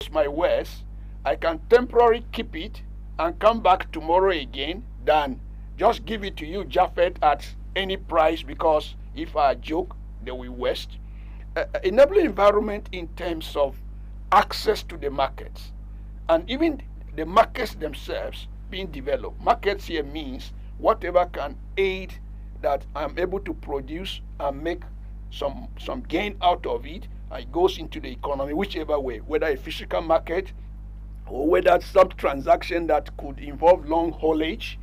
is my wares, I can temporarily keep it and come back tomorrow again than just give it to you, Japhet, at any price, because if I joke, they will waste. Enabling environment in terms of access to the markets and even the markets themselves being developed. Markets here means whatever can aid that I'm able to produce and make some gain out of it, and it goes into the economy, whichever way, whether a physical market or whether some transaction that could involve long haulage,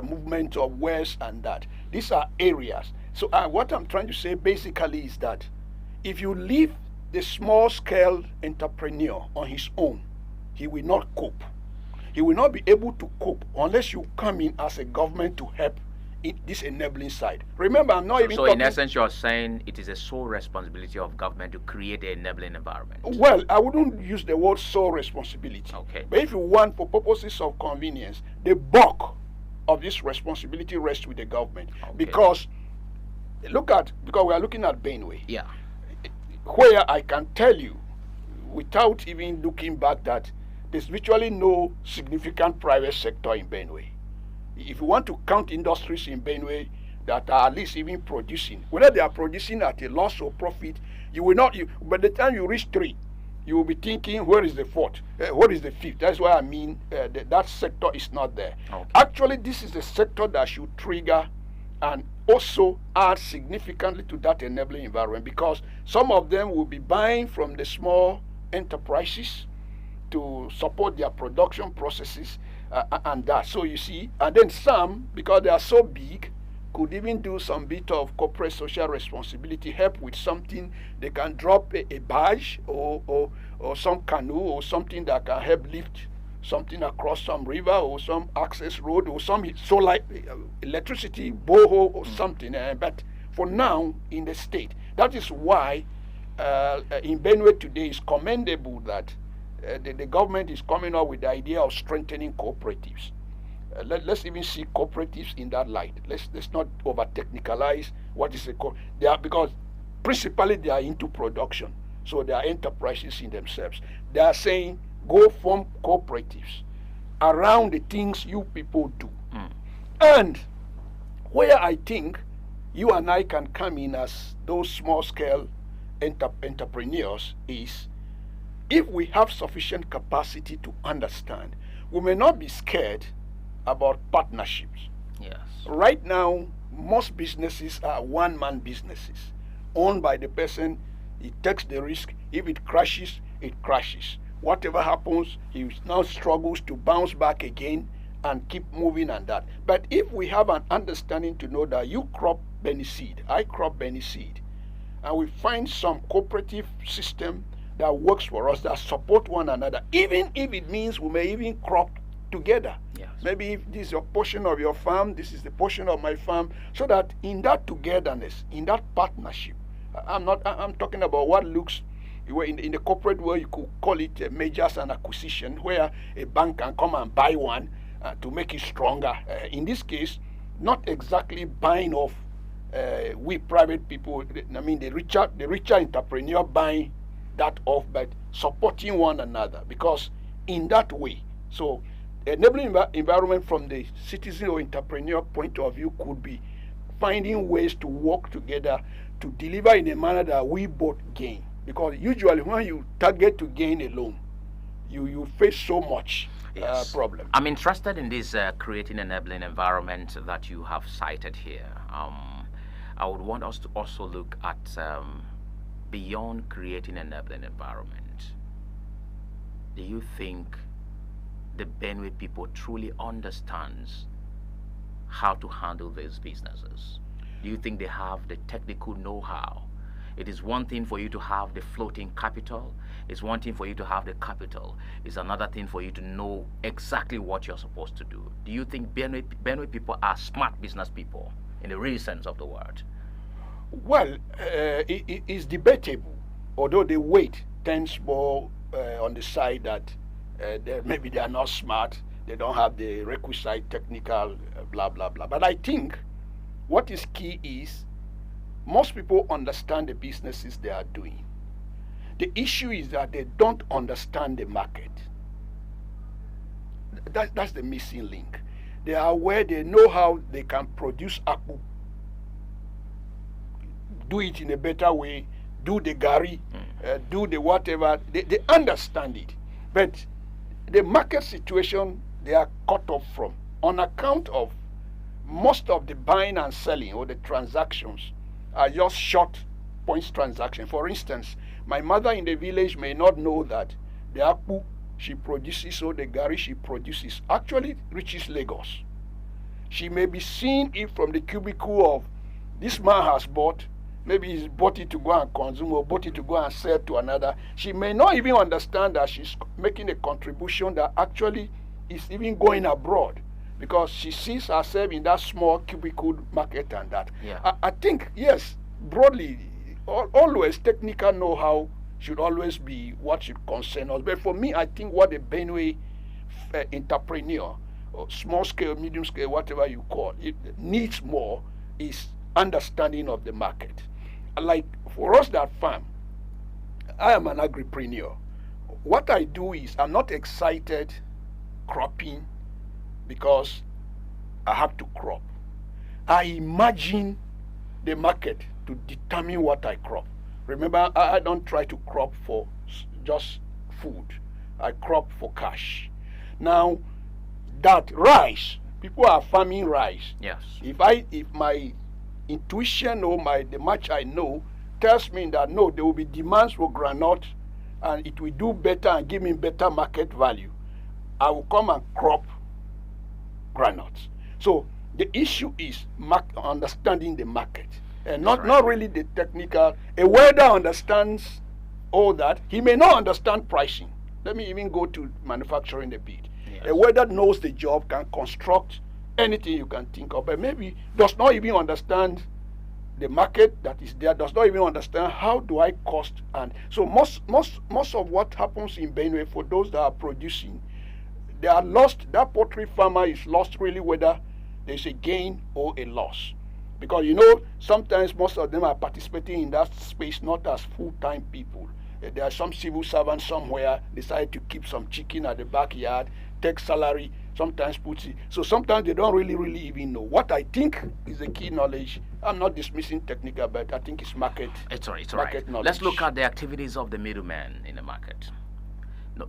movement of wares and that. These are areas. So what I'm trying to say basically is that if you leave the small scale entrepreneur on his own, he will not cope. He will not be able to cope unless you come in as a government to help in this enabling side. Remember, I'm not even So talking... in essence, you're saying it is a sole responsibility of government to create an enabling environment. Well, I wouldn't use the word sole responsibility. Okay. But if you want, for purposes of convenience, the bulk of this responsibility rests with the government. Okay. Because we are looking at Benue. Yeah. Where I can tell you, without even looking back, that there's virtually no significant private sector in Benue. If you want to count industries in Benue that are at least even producing, whether they are producing at a loss or profit, you will not. By the time you reach 3, you will be thinking, where is the 4th? What is the 5th? That's why I mean that sector is not there. Okay. Actually, this is a sector that should trigger and also add significantly to that enabling environment, because some of them will be buying from the small enterprises to support their production processes and that. So you see, and then some, because they are so big, could even do some bit of corporate social responsibility, help with something. They can drop a badge or some canoe or something that can help lift something across some river or some access road or some solar electricity borehole or something. But for now, in the state, that is why in Benue today it's commendable that the government is coming up with the idea of strengthening cooperatives. Let's even see cooperatives in that light. Let's not over technicalize what is a they are, because principally they are into production, so they are enterprises in themselves. They are saying go form cooperatives around the things you people do. And where I think you and I can come in as those small scale entrepreneurs is if we have sufficient capacity to understand. We may not be scared about partnerships. Yes. Right now, most businesses are one-man businesses, owned by the person. He takes the risk. If it crashes, it crashes. Whatever happens, he now struggles to bounce back again and keep moving and that. But if we have an understanding to know that you crop Beniseed, I crop Beniseed, and we find some cooperative system that works for us, that support one another, even if it means we may even crop together. Yes. Maybe if this is a portion of your farm, this is the portion of my farm, so that in that togetherness, in that partnership, I'm talking about what looks, in the corporate world, you could call it mergers and acquisition, where a bank can come and buy one to make it stronger. In this case, not exactly buying off we private people, I mean the richer entrepreneur buying that off, but supporting one another, because in that way, so enabling environment from the citizen or entrepreneur point of view could be finding ways to work together to deliver in a manner that we both gain. Because usually when you target to gain alone, you face so much problem. I'm interested in this creating enabling environment that you have cited here. I would want us to also look at beyond creating enabling environment. Do you think the Benue people truly understands how to handle these businesses? Do you think they have the technical know-how? It is one thing for you to have the floating capital. It's one thing for you to have the capital. It's another thing for you to know exactly what you're supposed to do. Do you think Benue people are smart business people in the real sense of the word? Well, it is debatable, although the weight tends more on the side that maybe they are not smart, they don't have the requisite technical blah, blah, blah. But I think what is key is most people understand the businesses they are doing. The issue is that they don't understand the market. That's the missing link. They are aware, they know how they can produce akpu, do it in a better way, do the gari, do the whatever. They understand it. But the market situation they are cut off from on account of most of the buying and selling or the transactions are just short points transaction. For instance, my mother in the village may not know that the akpu she produces or the gari she produces actually reaches Lagos. She may be seeing it from the cubicle of this man has bought, maybe he's bought it to go and consume or bought it to go and sell to another. She may not even understand that she's making a contribution that actually is even going abroad, because she sees herself in that small cubicle market and that. Yeah. I think, yes, broadly, always technical know-how should always be what should concern us. But for me, I think what a Benue entrepreneur, or small scale, medium scale, whatever you call it, needs more is understanding of the market. Like for us that farm, I am an agripreneur. What I do is I'm not excited cropping because I have to crop. I imagine the market to determine what I crop. Remember, I don't try to crop for just food. I crop for cash. Now, that rice, people are farming rice. Yes. If my intuition or the much I know tells me that no, there will be demands for granite and it will do better and give me better market value, I will come and crop granules. So the issue is understanding the market and not really the technical. A welder understands all that. He may not understand pricing. Let me even go to manufacturing a bit. Yes. A welder knows the job, can construct anything you can think of, but maybe does not even understand the market that is there, does not even understand how do I cost. And so most of what happens in Benue, for those that are producing, they are lost. That poultry farmer is lost really whether there's a gain or a loss, because sometimes most of them are participating in that space not as full-time people. There are some civil servants somewhere decide to keep some chicken at the backyard, take salary, sometimes puts it. So sometimes they don't really even know. What I think is the key knowledge, I'm not dismissing technical, but I think it's market. It's all market right. knowledge. Let's look at the activities of the middleman in the market.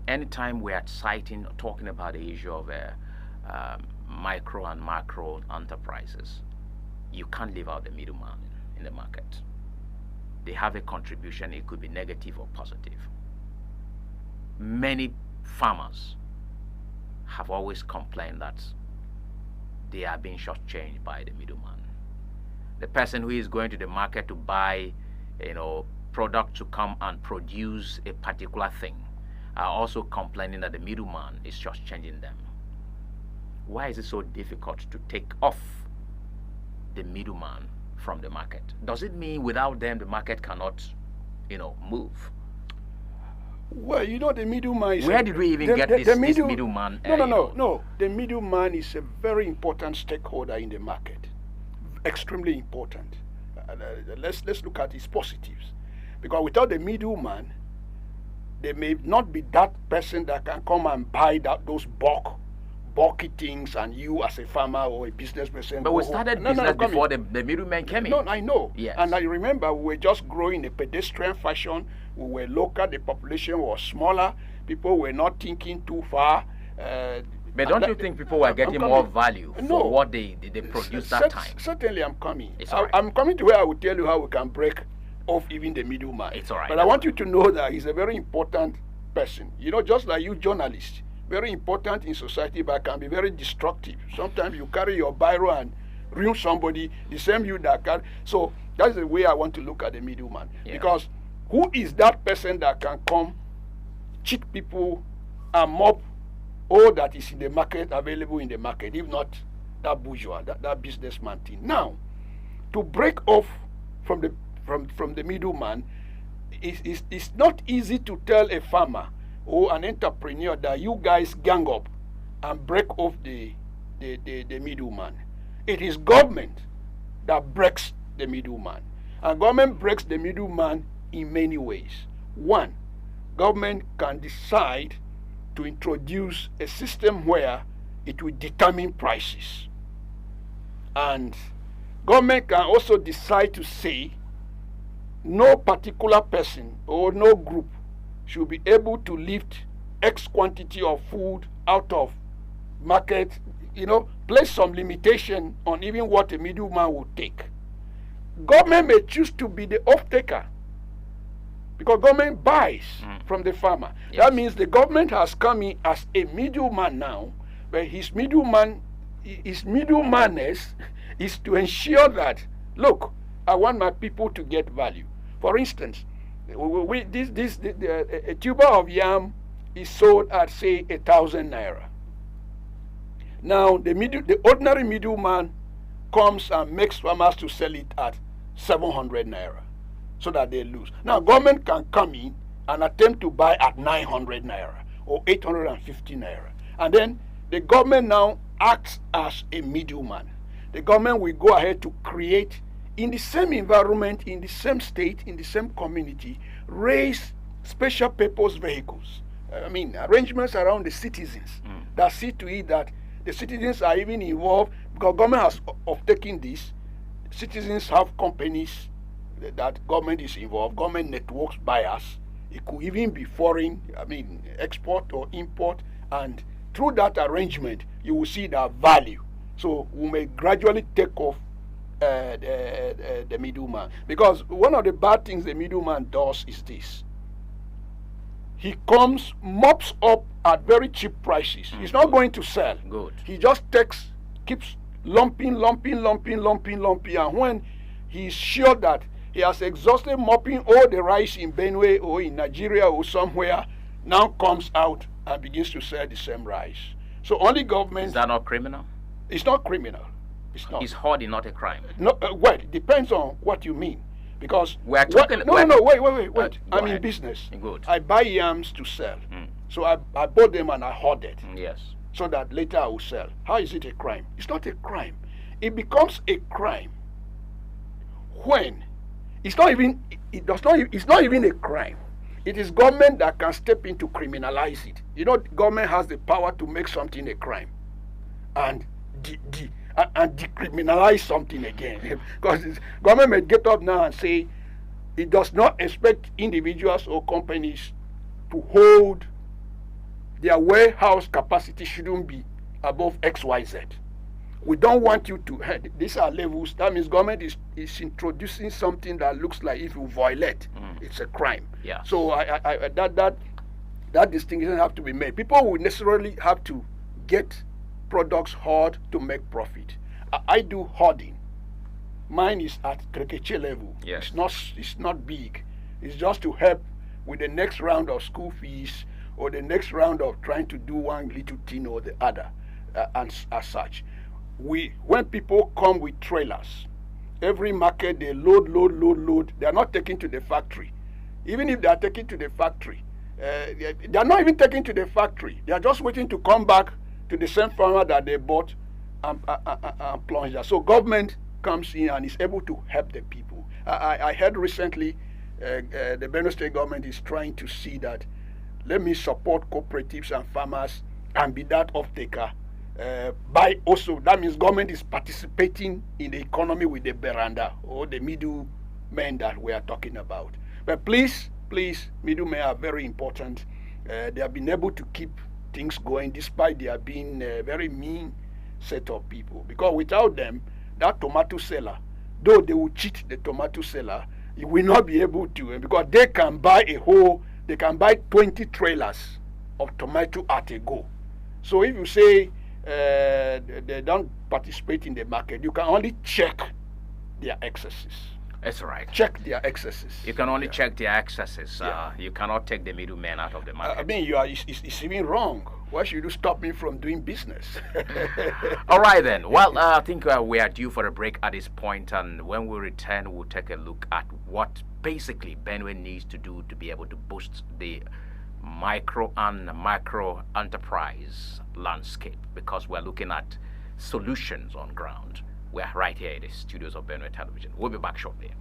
Anytime we are citing or talking about the issue of micro and macro enterprises, you can't leave out the middleman in the market. They have a contribution. It could be negative or positive. Many farmers have always complained that they are being shortchanged by the middleman. The person who is going to the market to buy, product to come and produce a particular thing are also complaining that the middleman is shortchanging them. Why is it so difficult to take off the middleman from the market? Does it mean without them the market cannot, move? Well, the middleman is... Where did we even get this middleman? No. The middleman is a very important stakeholder in the market. Extremely important. Let's look at its positives. Because without the middleman, there may not be that person that can come and buy those bulky things, and you as a farmer or a business person. But we started business before the middleman came in. No, I know. Yes. And I remember we were just growing in a pedestrian fashion. We were local, the population was smaller, people were not thinking too far. But don't you think people were getting more value for what they produced that time? Certainly I'm coming. It's all right. I'm coming to where I will tell you how we can break off even the middleman. It's all right. But I want you to know that he's a very important person. Just like you journalists, very important in society, but can be very destructive. Sometimes you carry your biro and ruin somebody, the same you that can. So that's the way I want to look at the middleman. Yeah. Because who is that person that can come, cheat people, and mop all that is in the market, available in the market, if not that bourgeois, that businessman thing. Now, to break off from the middleman, it's not easy to tell a farmer or an entrepreneur that you guys gang up and break off the middleman. It is government that breaks the middleman. And government breaks the middleman in many ways. One, government can decide to introduce a system where it will determine prices. And government can also decide to say no particular person or no group should be able to lift X quantity of food out of market, place some limitation on even what a middleman will take. Government may choose to be the off-taker because government buys from the farmer. Yes. That means the government has come in as a middleman now, but his middlemanness is to ensure that, look, I want my people to get value. For instance, a tuber of yam is sold at, say, 1,000 naira. Now, the ordinary middleman comes and makes farmers to sell it at 700 naira so that they lose. Now, government can come in and attempt to buy at 900 naira or 850 naira. And then the government now acts as a middleman. The government will go ahead to create, in the same environment, in the same state, in the same community, raise special purpose vehicles. Arrangements around the citizens that see to it that the citizens are even involved, because government has taken this. Citizens have companies that government is involved, government networks buyers. It could even be foreign, export or import, and through that arrangement, you will see that value. So we may gradually take off the middleman. Because one of the bad things the middleman does is this. He comes, mops up at very cheap prices. He's not going to sell. Good. He just keeps lumping, and when he's sure that he has exhausted mopping all the rice in Benue or in Nigeria or somewhere, now comes out and begins to sell the same rice. So only government... Is that not criminal? It's not criminal. It's not. Is hoarding not a crime? No, well, it depends on what you mean. Because we're talking... Wait. I'm in business. Good. I buy yams to sell. So I bought them and I hoarded. Yes. So that later I will sell. How is it a crime? It's not a crime. It becomes a crime when it's not even a crime. It is government that can step in to criminalize it. Government has the power to make something a crime and decriminalize something again. Because government may get up now and say it does not expect individuals or companies to hold their warehouse capacity shouldn't be above XYZ. We don't want you to, these are levels. That means government is introducing something that looks like if you violate, it's a crime. Yeah. So that distinction have to be made. People will necessarily have to get products hoard to make profit. I do hoarding. Mine is at Krekeche level. Yes. It's not big. It's just to help with the next round of school fees or the next round of trying to do one little thing or the other, and as such. When people come with trailers, every market they load. They are not taken to the factory. Even if they are taken to the factory, they are not even taken to the factory. They are just waiting to come back to the same farmer that they bought and plunge that. So government comes in and is able to help the people. I heard recently the Benue State government is trying to see that, let me support cooperatives and farmers and be that off-taker. That means government is participating in the economy with the beranda or the middlemen that we are talking about. But please, middlemen are very important. They have been able to keep things going despite there being a very mean set of people. Because without them, that tomato seller, though they will cheat the tomato seller, he will not be able to, because they can buy 20 trailers of tomato at a go. So if you say they don't participate in the market, you can only check their excesses. That's right. Check their excesses. You can only check their excesses. You cannot take the middleman out of the market. It's even wrong. Why should you stop me from doing business? All right then. Well, I think we are due for a break at this point, and when we return, we'll take a look at what basically Benue needs to do to be able to boost the micro and macro enterprise landscape, because we're looking at solutions on ground. We're right here in the studios of Benue Television. We'll be back shortly.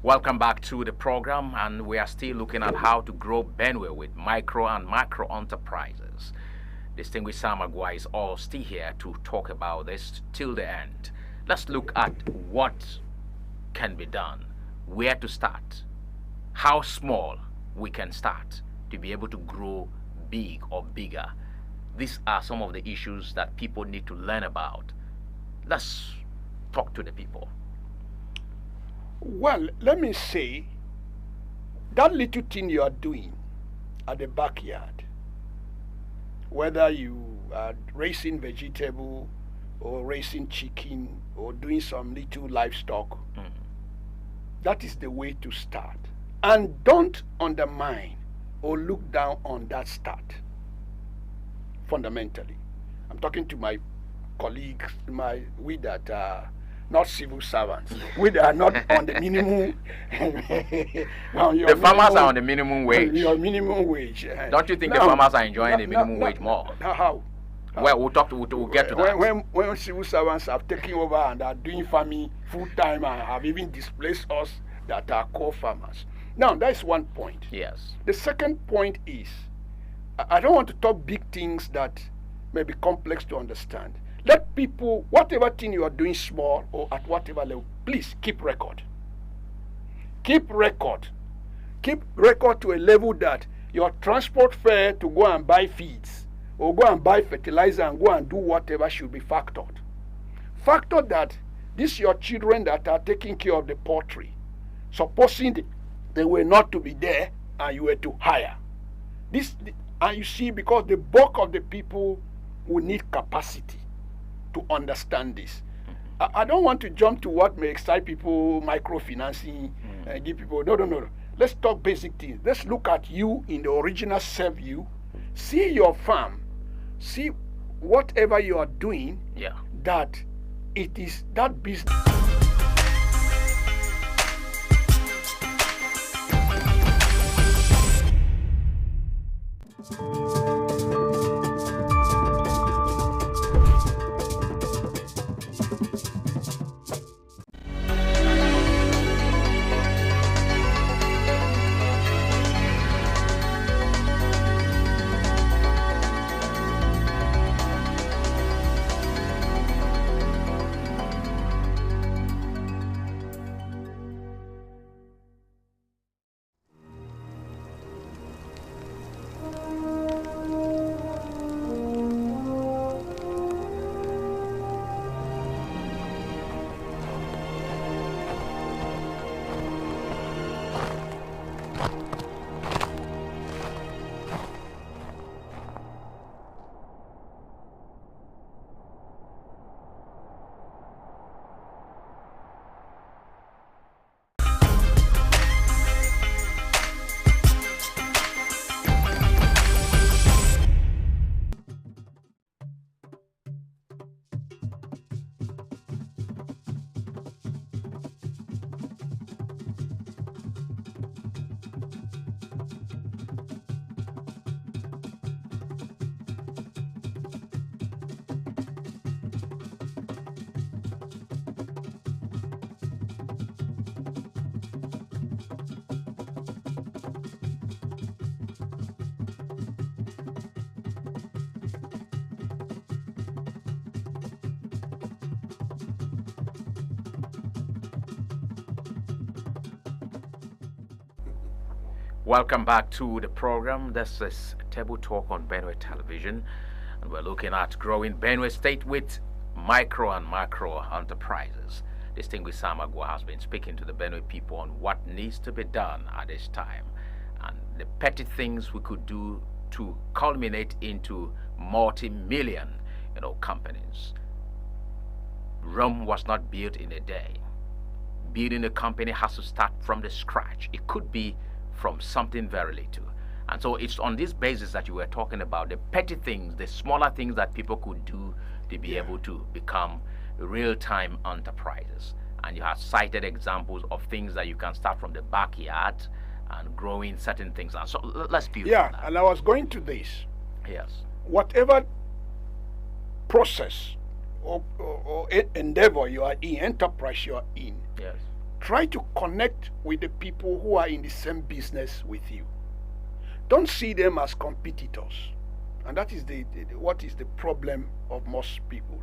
Welcome back to the program, and we are still looking at how to grow Benue with micro and macro enterprises. Distinguished Sam Aguayi is all still here to talk about this till the end. Let's look at what can be done, where to start, how small we can start to be able to grow big or bigger. These are some of the issues that people need to learn about. Let's talk to the people. Well, let me say that little thing you are doing at the backyard, whether you are raising vegetable or raising chicken or doing some little livestock, that is the way to start. And don't undermine or look down on that start. Fundamentally, I'm talking to my colleagues, we that are not civil servants, we that are not on the minimum. The farmers are on the minimum wage. Your minimum wage. Don't you think the farmers are enjoying the minimum wage more? How? Well, we'll get to that. When civil servants have taken over and are doing farming full time and have even displaced us that are core farmers. Now, that is one point. Yes. The second point is, I don't want to talk big things that may be complex to understand. Let people, whatever thing you are doing small or at whatever level, please keep record. Keep record. Keep record to a level that your transport fare to go and buy feeds or go and buy fertilizer and go and do whatever should be factored. Factor that these your children that are taking care of the poultry, supposing they were not to be there and you were to hire. And you see, because the bulk of the people will need capacity to understand this. I don't want to jump to what may excite people, microfinancing, give people, no. Let's talk basic things. Let's look at you in the original self view, see your farm, see whatever you are doing, that it is that business. Welcome back to the program. This is Table Talk on Benue Television, and we're looking at growing Benue State with micro and macro enterprises. Distinguished Sam Aguayi has been speaking to the Benue people on what needs to be done at this time and the petty things we could do to culminate into multi-million, companies. Rome was not built in a day. Building a company has to start from the scratch. It could be from something very little. And so it's on this basis that you were talking about the petty things, the smaller things that people could do to be able to become real-time enterprises. And you have cited examples of things that you can start from the backyard and growing certain things. And so let's build on that. And I was going to this. Yes. Whatever process or endeavor you are in, enterprise you are in, yes, try to connect with the people who are in the same business with you. Don't see them as competitors. And that is what is the problem of most people.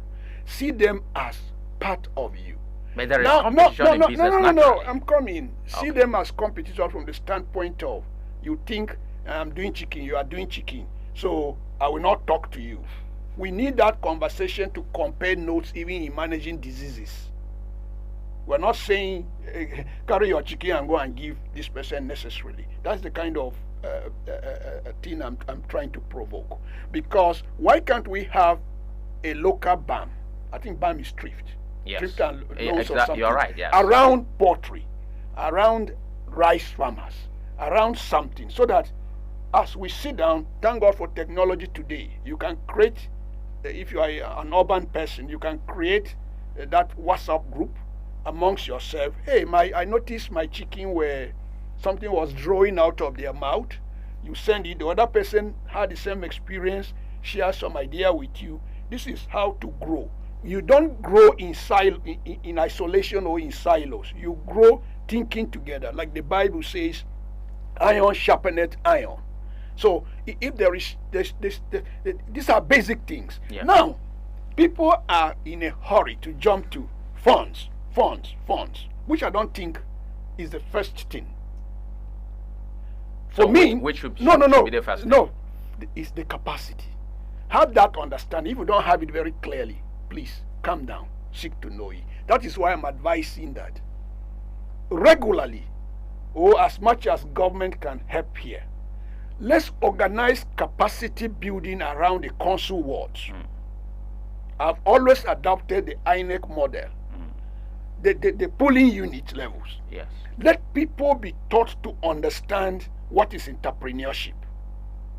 See them as part of you. But there is competition in business. No. I'm coming. See Okay. them as competitors from the standpoint of you think I'm doing chicken, you are doing chicken, so I will not talk to you. We need that conversation to compare notes even in managing diseases. We're not saying carry your chicken and go and give this person necessarily. That's the kind of thing I'm trying to provoke. Because why can't we have a local BAM? I think BAM is thrift. Yes. Thrift and loans or something. You're right, yes. Around poultry, around rice farmers, around something. So that as we sit down, thank God for technology today. You can create, if you are an urban person, you can create that WhatsApp group amongst yourself. Hey, I noticed my chicken where something was drawing out of their mouth. You send it. The other person had the same experience, share some idea with you. This is how to grow. You don't grow in isolation or in silos. You grow thinking together. Like the Bible says, iron sharpeneth iron. So if there is these are basic things. Yeah. Now, people are in a hurry to jump to funds, which I don't think is the first thing. For So me, which should no, be the first thing? no, it's the capacity. Have that understanding. If you don't have it very clearly, please calm down, seek to know it. That is why I'm advising that regularly, or as much as government can help here, let's organize capacity building around the council wards. I've always adopted the INEC model, the polling unit levels. Yes. Let people be taught to understand what is entrepreneurship.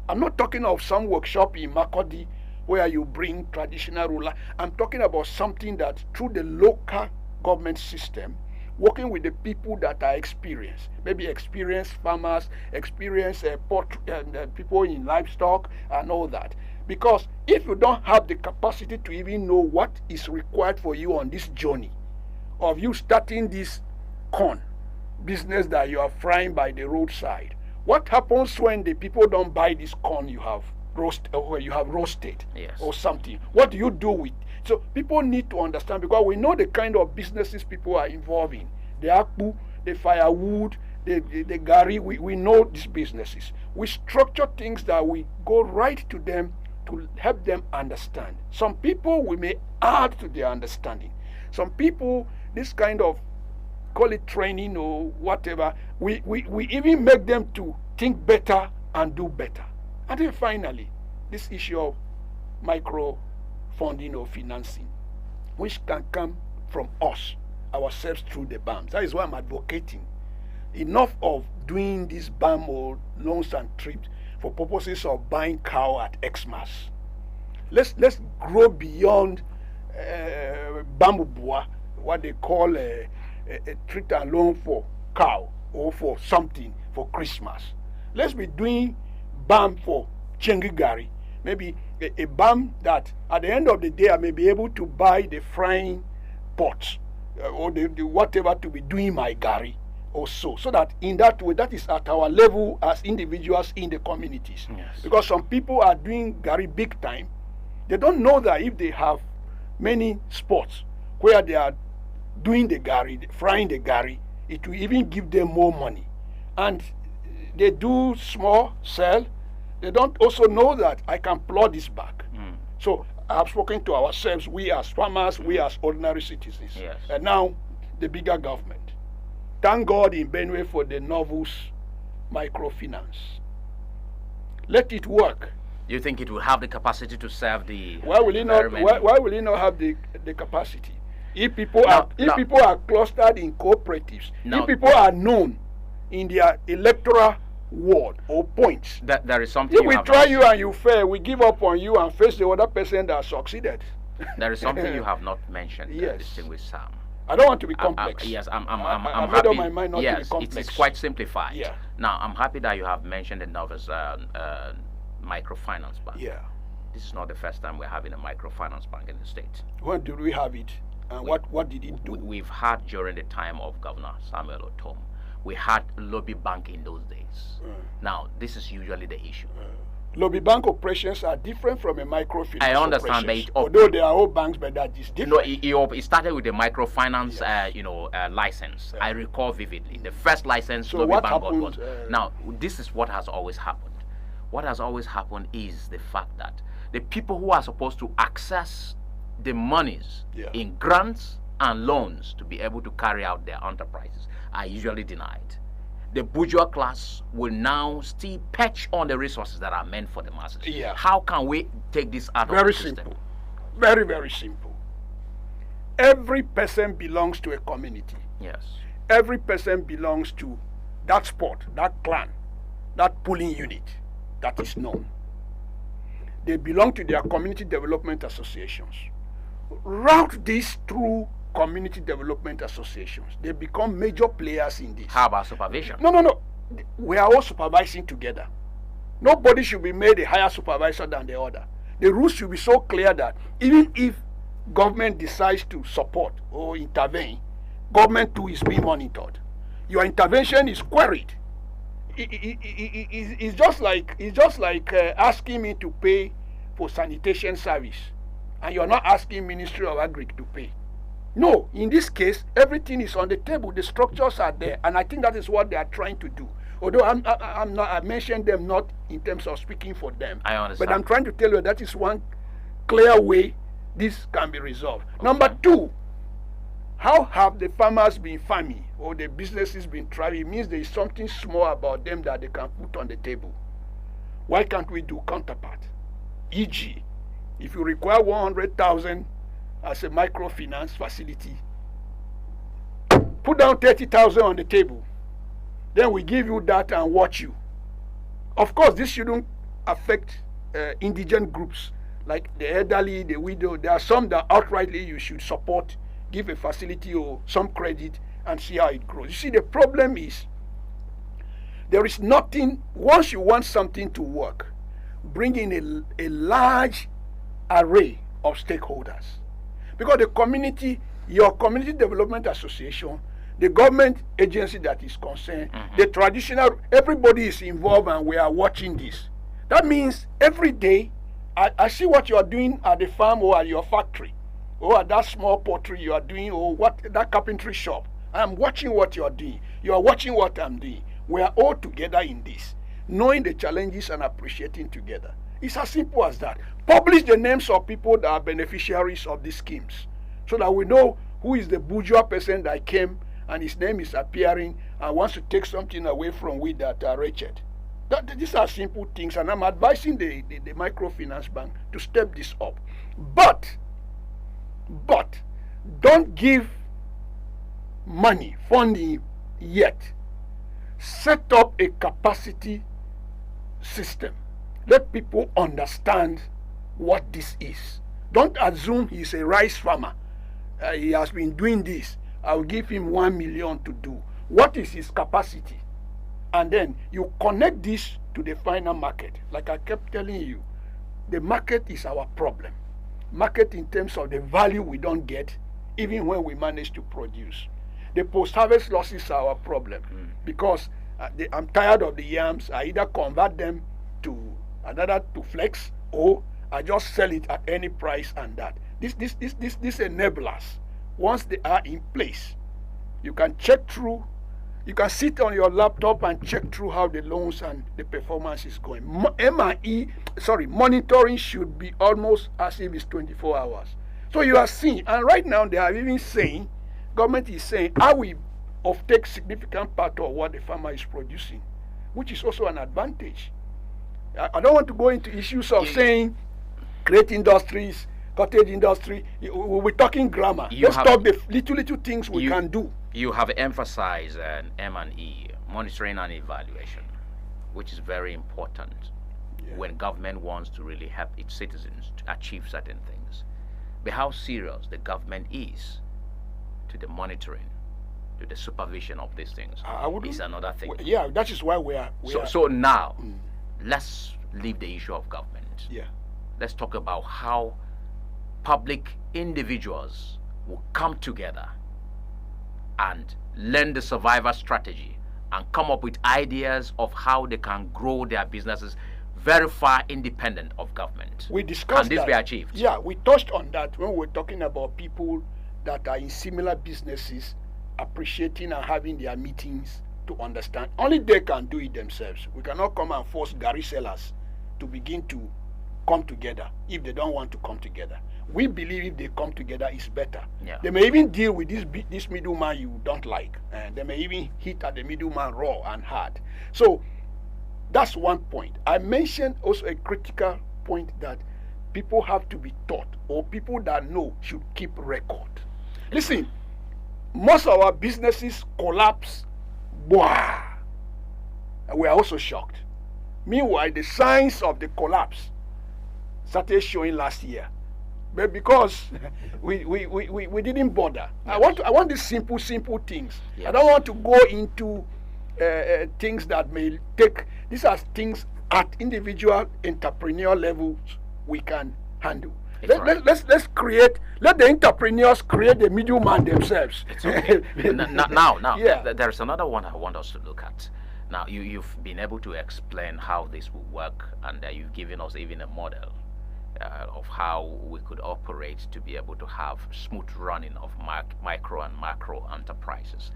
I'm not talking of some workshop in Makodi where you bring traditional ruler. I'm talking about something that through the local government system, working with the people that are experienced, maybe experienced farmers, experienced people in livestock and all that. Because if you don't have the capacity to even know what is required for you on this journey of you starting this corn business that you are frying by the roadside, what happens when the people don't buy this corn you have roasted Yes. or something? What do you do with? So people need to understand, because we know the kind of businesses people are involved in. The akpu, the firewood, the gari, we know these businesses. We structure things that we go right to them to help them understand. Some people we may add to their understanding. Some people, this kind of, call it training or whatever, we even make them to think better and do better. And then finally, this issue of micro funding or financing, which can come from us, ourselves, through the BAMs. That is why I'm advocating enough of doing this BAM or loans and trips for purposes of buying cow at Xmas. Let's grow beyond bamboo, what they call a treat and loan for cow or for something for Christmas. Let's be doing BAM for Chengigari. Maybe a BAM that at the end of the day I may be able to buy the frying pots or the whatever to be doing my gari or so that in that way, that is at our level as individuals in the communities. Yes. Because some people are doing gari big time. They don't know that if they have many spots where they are doing the gari, frying the gari, it will even give them more money. And they do small sell. They don't also know that I can plow this back. So I have spoken to ourselves, we as farmers, we as ordinary citizens. Yes. And now the bigger government. Thank God in Benue for the Novus microfinance. Let it work. Do you think it will have the capacity to serve the Why will it not? environment? Why will it not have the capacity? If people are clustered in cooperatives, Now- if people are known in their electoral ward or points, That there is something if you we have try not, you and you fail, we give up on you and face the other person that succeeded. there is something you have not mentioned, Yes. distinguished Sam. I don't want to be complex. Yes, I'm I've happy. made up my mind not to be Yes, complex. it's quite simplified. Yeah. Now, I'm happy that you have mentioned the Novus microfinance bank. Yeah. This is not the first time we're having a microfinance bank in the state. When did we have it? And what did it do? We've had during the time of Governor Samuel Otom, we had lobby bank in those days. Now, this is usually the issue. Lobby bank operations are different from a microfinance. I understand, operations. but Although they are all banks, but that is different. It started with the microfinance, Yes. license. I recall vividly. The first license So lobby what bank got happened, was. Now, this is what has always happened. What has always happened is the fact that the people who are supposed to access the monies Yeah. in grants and loans to be able to carry out their enterprises are usually denied. The bourgeois class will now still perch on the resources that are meant for the masses. Yeah. How can we take this out of Very the system? simple. Very, very simple. Every person belongs to a community. Yes. Every person belongs to that sport, that clan, that pooling unit that is known. They belong to their community development associations. Route this through community development associations. They become major players in this. How about supervision? No. We are all supervising together. Nobody should be made a higher supervisor than the other. The rules should be so clear that even if government decides to support or intervene, government too is being monitored. Your intervention is queried. It's just like asking me to pay for sanitation service, and you're not asking Ministry of Agri to pay. No, in this case, everything is on the table. The structures are there, and I think that is what they are trying to do. Although I mentioned them not in terms of speaking for them. I understand. But I'm trying to tell you that is one clear way this can be resolved. Okay. Number two, how have the farmers been farming or the businesses been thriving? It means there is something small about them that they can put on the table. Why can't we do counterpart? E.g., if you require 100,000 as a microfinance facility, put down 30,000 on the table. Then we give you that and watch you. Of course, this shouldn't affect indigent groups like the elderly, the widow. There are some that outrightly you should support, give a facility or some credit and see how it grows. You see, the problem is there is nothing. Once you want something to work, bring in a large array of stakeholders. Because the community, your community development association, the government agency that is concerned, the traditional, everybody is involved and we are watching this. That means every day, I see what you are doing at the farm or at your factory, or at that small pottery you are doing, or what that carpentry shop. I'm watching what you are doing. You are watching what I'm doing. We are all together in this, knowing the challenges and appreciating together. It's as simple as that. Publish the names of people that are beneficiaries of these schemes, so that we know who is the bourgeois person that came and his name is appearing and wants to take something away from we that are wretched. These are simple things, and I'm advising the microfinance bank to step this up. But don't give money, funding yet. Set up a capacity system. Let people understand what this is. Don't assume he's a rice farmer. He has been doing this. I'll give him 1 million to do. What is his capacity? And then you connect this to the final market. Like I kept telling you, the market is our problem. Market in terms of the value we don't get, even when we manage to produce. The post-harvest losses are our problem, because I'm tired of the yams. I either convert them to another to flex, or I just sell it at any price, and that. This enablers, once they are in place, you can check through. You can sit on your laptop and check through how the loans and the performance is going. Monitoring should be almost as if it's 24 hours. So you are seeing, and right now they are even saying, government is saying, I will offtake significant part of what the farmer is producing, which is also an advantage. I don't want to go into issues of saying create industries, cottage industry. We're talking grammar. Let's talk the little things we can do. You have emphasized M&E, monitoring and evaluation, which is very important when government wants to really help its citizens to achieve certain things. But how serious the government is to the monitoring, to the supervision of these things is another thing. Yeah, that is why we are. So now, let's leave the issue of government. Yeah. Let's talk about how public individuals will come together and learn the survivor strategy and come up with ideas of how they can grow their businesses very far independent of government. We discussed Can this that. be achieved? Yeah, we touched on that when we were talking about people that are in similar businesses appreciating and having their meetings to understand. Only they can do it themselves. We cannot come and force Gary sellers to begin to come together if they don't want to come together. We believe if they come together, it's better. Yeah. They may even deal with this middleman you don't like, and they may even hit at the middleman raw and hard. So that's one point. I mentioned also a critical point that people have to be taught, or people that know should keep record. Listen, most of our businesses collapse, and we are also shocked. Meanwhile, the signs of the collapse started showing last year, but because we didn't bother. Yes. I want these simple things. Yes. I don't want to go into things that may take. These are things at individual entrepreneur levels we can handle. Let's create. Let the entrepreneurs create the middleman themselves. It's okay. now, Yeah. there's another one I want us to look at. Now, you've been able to explain how this will work, and you've given us even a model of how we could operate to be able to have smooth running of micro and macro enterprises.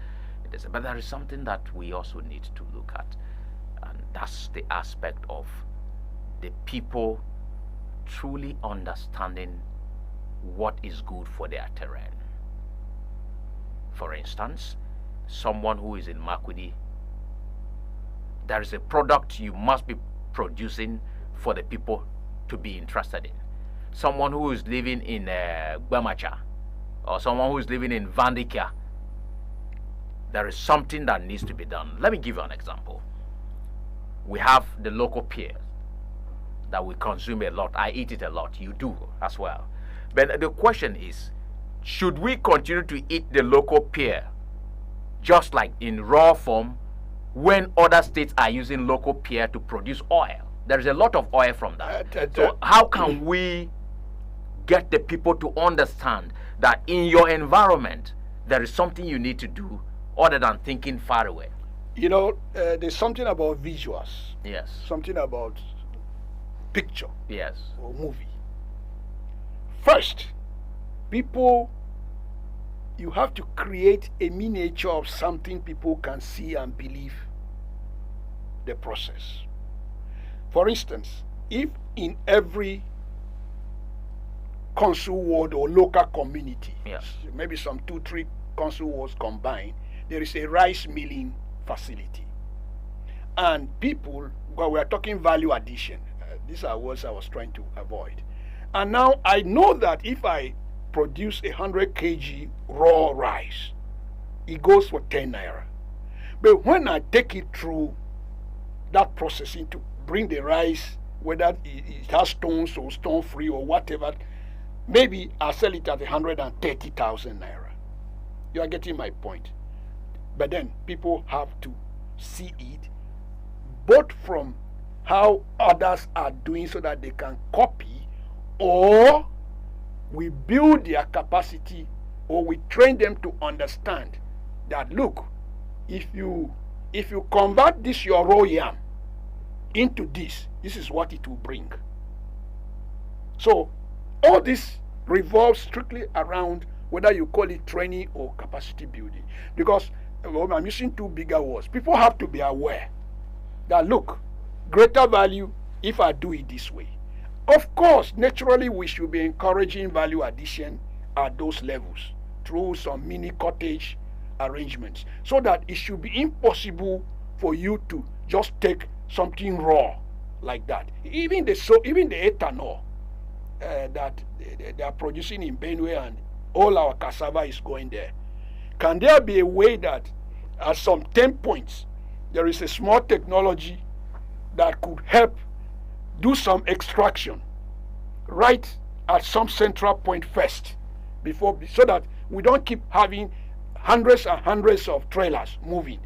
But there is something that we also need to look at, and that's the aspect of the people truly understanding what is good for their terrain. For instance, someone who is in Makurdi, there is a product you must be producing for the people to be interested in. Someone who is living in Gbamacha, or someone who is living in Vandika, there is something that needs to be done. Let me give you an example. We have the local pears that we consume a lot. I eat it a lot. You do as well. But the question is, should we continue to eat the local pear just like in raw form when other states are using local pear to produce oil? There is a lot of oil from that. So how can we get the people to understand that in your environment there is something you need to do other than thinking far away? You know, there's something about visuals. Yes. Something about picture Yes. or movie. First, people, you have to create a miniature of something people can see and believe the process. For instance, if in every council ward or local community, Yes. maybe some 2-3 council wards combined, there is a rice milling facility. And people, well, we are talking value addition. These are words I was trying to avoid. And now I know that if I produce 100 kg raw rice, it goes for 10 naira. But when I take it through that processing to bring the rice, whether it has stones or stone free or whatever, maybe I'll sell it at 130,000 naira. You are getting my point. But then people have to see it both from how others are doing so that they can copy, or we build their capacity, or we train them to understand that, look, if you convert this your raw yam into this is what it will bring. So all this revolves strictly around whether you call it training or capacity building. Because I'm using 2 bigger words. People have to be aware that, look, greater value if I do it this way. Of course, naturally, we should be encouraging value addition at those levels through some mini cottage arrangements, so that it should be impossible for you to just take something raw like that. Even the ethanol that they are producing in Benue, and all our cassava is going there. Can there be a way that at some 10 points there is a small technology that could help do some extraction right at some central point first, before, so that we don't keep having hundreds and hundreds of trailers moving.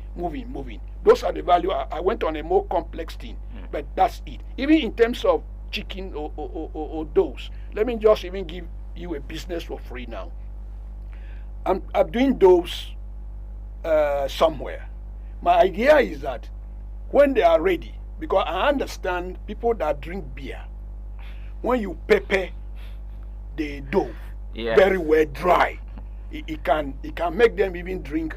Those are the value. I went on a more complex thing, but that's it. Even in terms of chicken or those, let me just even give you a business for free now. I'm doing those somewhere. My idea is that when they are ready, because I understand people that drink beer, when you pepper the dough very well dry, it can make them even drink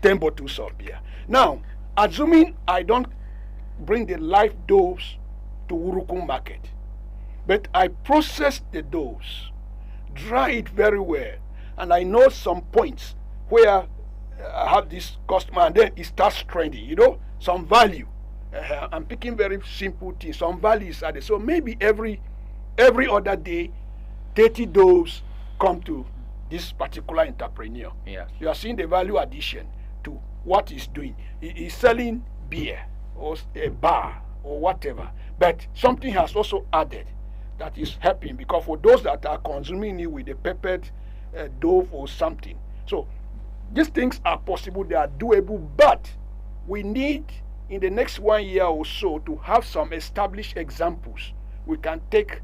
10 bottles of beer. Now, assuming I don't bring the live doughs to Urukum market, but I process the doughs, dry it very well, and I know some points where I have this customer, and then it starts trending, some value. I'm picking very simple things, some values added. So maybe every other day, 30 doughs come to this particular entrepreneur. Yes. You are seeing the value addition to what he's doing. He's selling beer or a bar or whatever, but something has also added that is helping, because for those that are consuming it with the peppered dough or something. So these things are possible, they are doable, but we need in the next 1 year or so to have some established examples we can take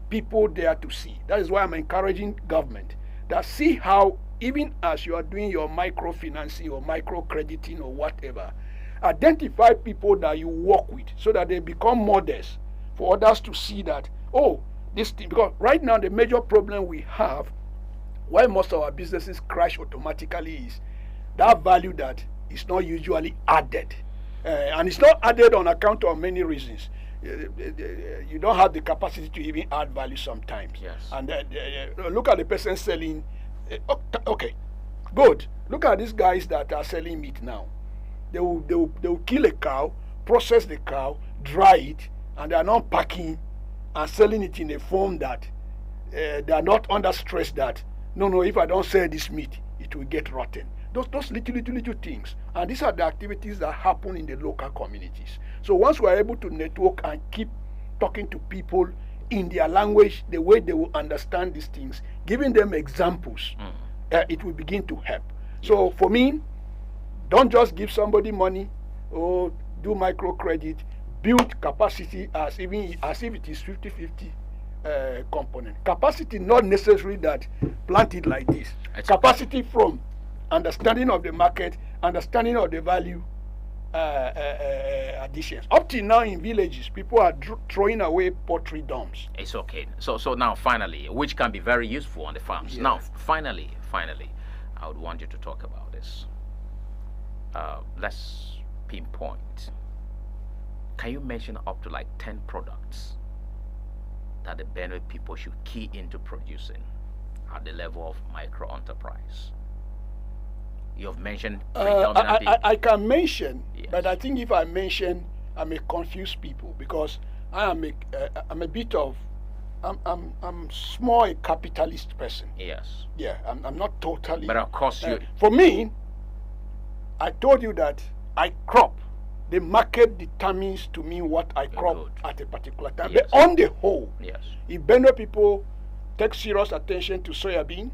people there to see. That is why I'm encouraging government that see how, even as you are doing your microfinancing or microcrediting or whatever, identify people that you work with so that they become models for others to see that, oh, this thing. Because right now the major problem we have, why most of our businesses crash automatically, is that value that is not usually added. And it's not added on account of many reasons. You don't have the capacity to even add value sometimes. Yes. And look at the person selling. Okay, good. Look at these guys that are selling meat now. They will kill a cow, process the cow, dry it, and they are not packing and selling it in a form that they are not under stress that, no, if I don't sell this meat, it will get rotten. Those little things. And these are the activities that happen in the local communities. So once we are able to network and keep talking to people in their language, the way they will understand these things, giving them examples, it will begin to help. So for me, don't just give somebody money or do microcredit. Build capacity as if it is 50-50 component. Capacity not necessarily that plant it like this. Capacity from understanding of the market, understanding of the value additions. Up till now in villages, people are throwing away pottery dumps. It's okay. So now finally, which can be very useful on the farms. Yeah. Now finally, I would want you to talk about this. Let's pinpoint. Can you mention up to like 10 products that the Benue people should key into producing at the level of micro enterprise? You have mentioned predominantly. I can mention, Yes. but I think if I mention, I may confuse people, because I'm a bit of, I'm small a capitalist person. Yes. Yeah, I'm not totally. But of course you. For me, I told you that I crop. The market determines to me what I crop Good. at a particular time. Yes. But on the whole, Yes. if Benue people take serious attention to soybean,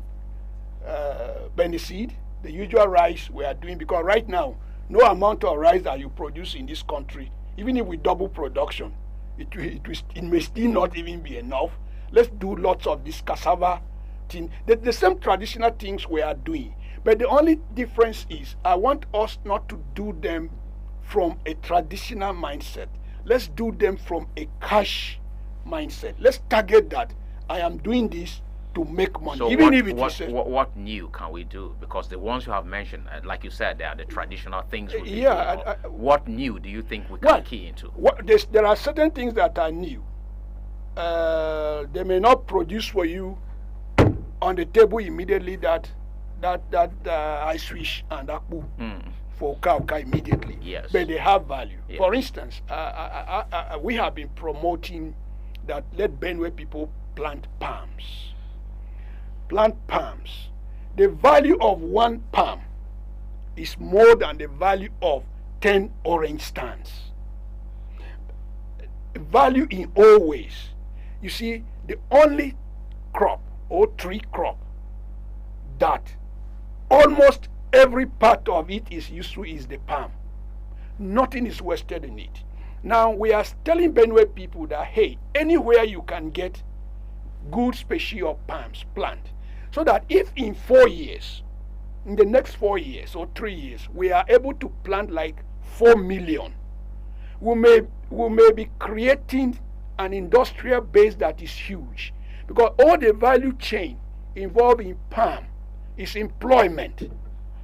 Beniseed, the usual rice we are doing, because right now, no amount of rice that you produce in this country, even if we double production, it may still not even be enough. Let's do lots of this cassava thing. The same traditional things we are doing. But the only difference is I want us not to do them from a traditional mindset. Let's do them from a cash mindset. Let's target that I am doing this to make money, So even what, if it what, is. what new can we do? Because the ones you have mentioned, like you said, they are the traditional things. We Yeah, do. What new do you think we can Well, key into? There are certain things that are new. They may not produce for you on the table immediately that I swish and akpu for cow immediately. Yes. But they have value. Yes. For instance, we have been promoting that let Benue people plant palms. Plant palms. The value of one palm is more than the value of 10 orange stands. Value in all ways. You see, the only crop or tree crop that almost every part of it is useful is the palm. Nothing is wasted in it. Now we are telling Benue people that, hey, anywhere you can get good species of palms, plant. So that if in 4 years in the next 4 years or 3 years, we are able to plant like 4 million, we may be creating an industrial base that is huge, because all the value chain involved in palm is employment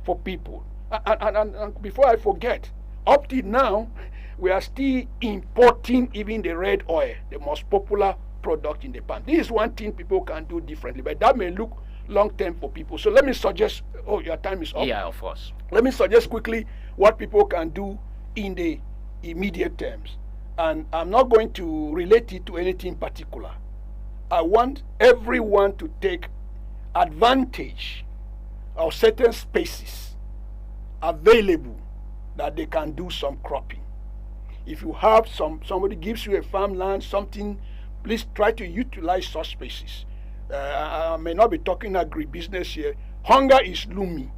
for people. And before I forget, up till now, we are still importing even the red oil, the most popular product in the palm. This is one thing people can do differently, but that may look long term for people. So let me suggest, oh, your time is up. Yeah, of course. Let me suggest quickly what people can do in the immediate terms. And I'm not going to relate it to anything particular. I want everyone to take advantage of certain spaces available that they can do some cropping. If you have somebody gives you a farmland, something, please try to utilize such spaces. I may not be talking agribusiness here. Hunger is looming.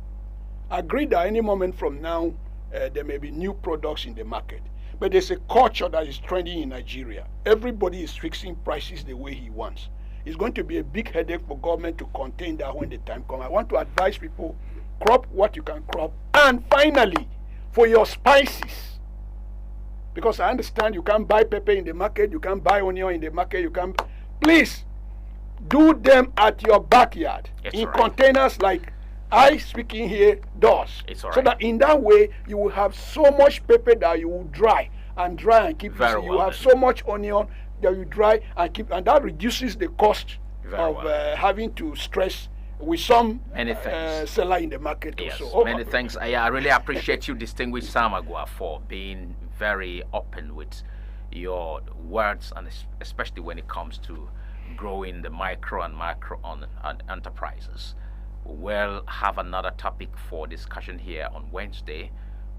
Agree that any moment from now, there may be new products in the market. But there's a culture that is trending in Nigeria. Everybody is fixing prices the way he wants. It's going to be a big headache for government to contain that when the time comes. I want to advise people, crop what you can crop. And finally, for your spices, because I understand you can't buy pepper in the market, you can't buy onion in the market, you can't, please do them at your backyard in containers like I speaking here does. So that in that way you will have so much pepper that you will dry and keep. You have so much onion that you dry and keep, and that reduces the cost of having to stress with some seller in the market. Yes, also. Many thanks. I really appreciate you, distinguished Sam Agua, for being very open with your words, and especially when it comes to growing the micro and macro enterprises. We'll have another topic for discussion here on Wednesday,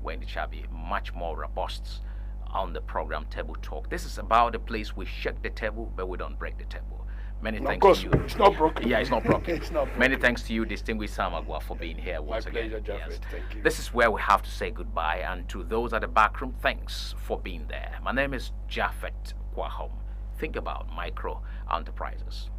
when it shall be much more robust on the program Table Talk. This is about the place we shake the table, but we don't break the table. Many thanks to you. It's not broken. Yeah, it's not broken. It's not broken. Many thanks to you, distinguished Sam Agua, for being here once again. My pleasure, Japheth. Thank you. This is where we have to say goodbye, and to those at the back room, thanks for being there. My name is Japheth Kwahom. Think about micro enterprises.